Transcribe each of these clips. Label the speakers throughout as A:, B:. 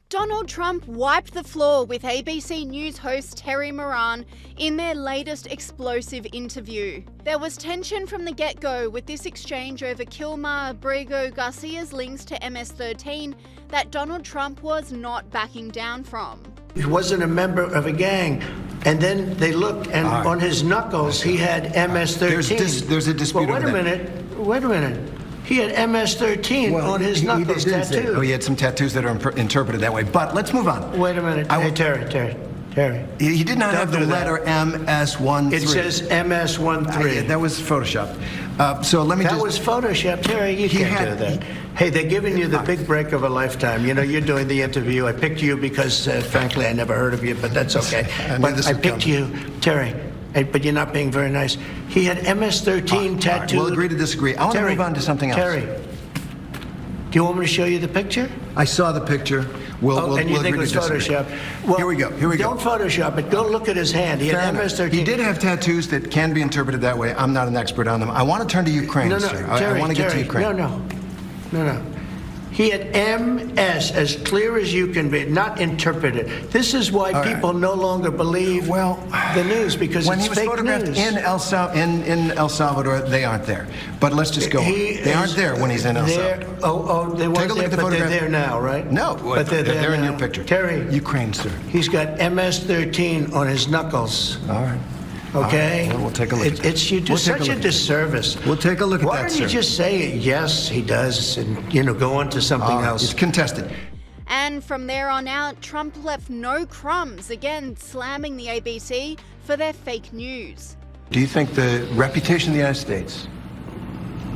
A: Donald Trump wiped the floor with ABC News host Terry Moran in their latest explosive interview. There was tension from the get-go with this exchange over Kilmer Abrego Garcia's links to MS-13 that Donald Trump was not backing down from.
B: He wasn't a member of a gang. And then they looked, and on his knuckles, he had MS-13.
C: There's a dispute
B: over that. Wait a minute. He had MS-13 on his knuckles tattooed.
C: Oh, he had some tattoos that are interpreted that way. But let's move on.
B: Wait a minute. Hey, Terry.
C: He did not have the letter MS-13.
B: It says MS-13.
C: That was Photoshopped. So let me
B: That was Photoshopped. Terry, you can't do that. Hey, they're giving you the big break of a lifetime. You know, you're doing the interview. I picked you because, frankly, I never heard of you, but that's okay. I picked you, Terry. But you're not being very nice. He had MS-13 tattooed.
C: Right. We'll agree to disagree. I want to move on to something else.
B: Terry, do you want me to show you the picture?
C: I saw the picture. We'll
B: and you think it was Photoshop? Well,
C: here we go.
B: Don't Photoshop it. Go look at his hand. He had MS-13.
C: He did have tattoos that can be interpreted that way. I'm not an expert on them. I want to turn to Ukraine, sir. I want to get to Ukraine.
B: No. He had MS, as clear as you can be, not interpreted. This is why people no longer believe the news, because it's fake news. When he was photographed
C: in El Salvador, they aren't there. But let's just go on. They aren't there when he's in El Salvador.
B: They weren't there, but they're there now, right?
C: No,
B: but they're there
C: in
B: now.
C: your picture.
B: Terry.
C: Ukraine, sir.
B: He's got MS-13 on his knuckles.
C: All right.
B: Okay?
C: Well, we'll take a look at that.
B: You do such a disservice.
C: We'll take a look at that,
B: Why don't you just say, yes, he does, and, go on to something else?
C: It's contested.
A: And from there on out, Trump left no crumbs, again slamming the ABC for their fake news.
C: Do you think the reputation of the United States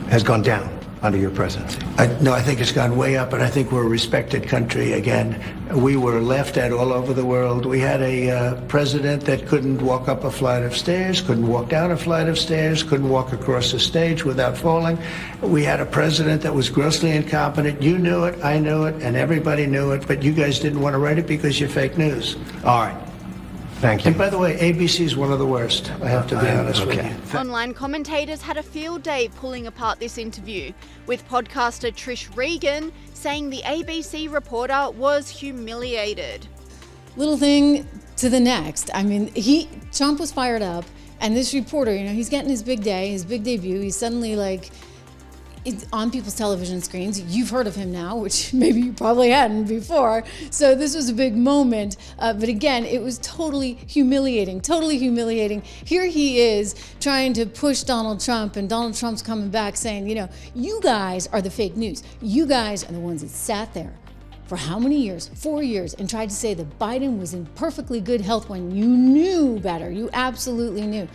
C: has gone down under your presidency?
B: No, I think it's gone way up, and I think we're a respected country again. We were laughed at all over the world. We had a president that couldn't walk up a flight of stairs, couldn't walk down a flight of stairs, couldn't walk across a stage without falling. We had a president that was grossly incompetent. You knew it, I knew it, and everybody knew it, but you guys didn't want to write it because you're fake news.
C: All right. Thank you.
B: And by the way, ABC is one of the worst, I have to be honest with you.
A: Online commentators had a field day pulling apart this interview, with podcaster Trish Regan saying the ABC reporter was humiliated.
D: Little thing to the next. I mean, Trump was fired up, and this reporter, he's getting his big day, his big debut. He's suddenly on people's television screens. You've heard of him now, which maybe you probably hadn't before. So this was a big moment. But again, it was totally humiliating. Here he is trying to push Donald Trump, and Donald Trump's coming back saying, you guys are the fake news. You guys are the ones that sat there for how many years? 4 years, and tried to say that Biden was in perfectly good health when you knew better. You absolutely knew.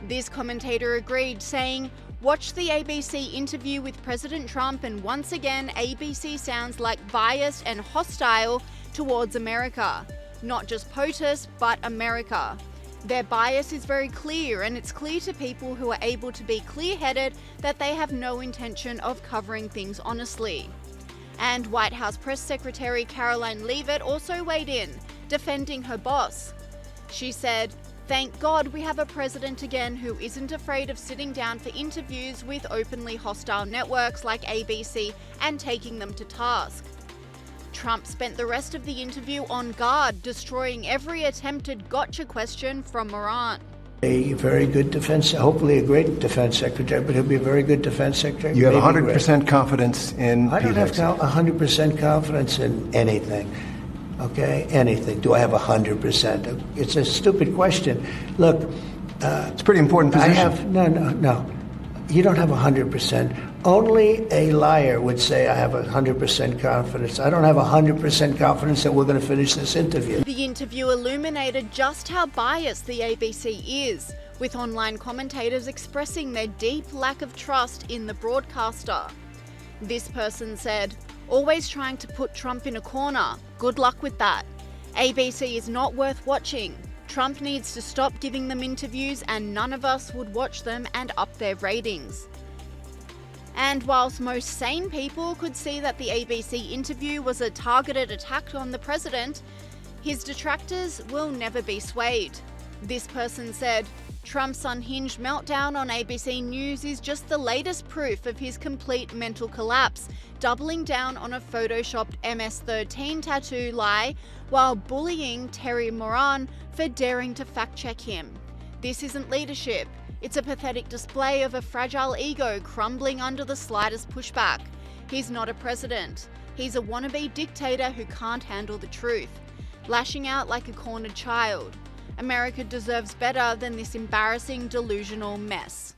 A: This commentator agreed, saying, "Watch the ABC interview with President Trump, and once again, ABC sounds like biased and hostile towards America. Not just POTUS, but America. Their bias is very clear, and it's clear to people who are able to be clear-headed that they have no intention of covering things honestly." And White House Press Secretary Caroline Leavitt also weighed in, defending her boss. She said, "Thank God we have a president again who isn't afraid of sitting down for interviews with openly hostile networks like ABC and taking them to task." Trump spent the rest of the interview on guard, destroying every attempted gotcha question from Moran.
B: A very good hopefully a great defense secretary, but he'll be a very good defense secretary.
C: You have 100% confidence in
B: I don't have 100% confidence in anything. Okay, anything. Do I have 100%? It's a stupid question. Look,
C: it's a pretty important position.
B: No. You don't have 100%. Only a liar would say I have 100% confidence. I don't have 100% confidence that we're going to finish this interview.
A: The interview illuminated just how biased the ABC is, with online commentators expressing their deep lack of trust in the broadcaster. This person said, "Always trying to put Trump in a corner. Good luck with that. ABC is not worth watching. Trump needs to stop giving them interviews, and none of us would watch them and up their ratings." And whilst most sane people could see that the ABC interview was a targeted attack on the president, his detractors will never be swayed. This person said, Trump's unhinged meltdown on ABC News is just the latest proof of his complete mental collapse, doubling down on a photoshopped MS-13 tattoo lie while bullying Terry Moran for daring to fact-check him. This isn't leadership. It's a pathetic display of a fragile ego crumbling under the slightest pushback. He's not a president. He's a wannabe dictator who can't handle the truth, lashing out like a cornered child. America deserves better than this embarrassing, delusional mess.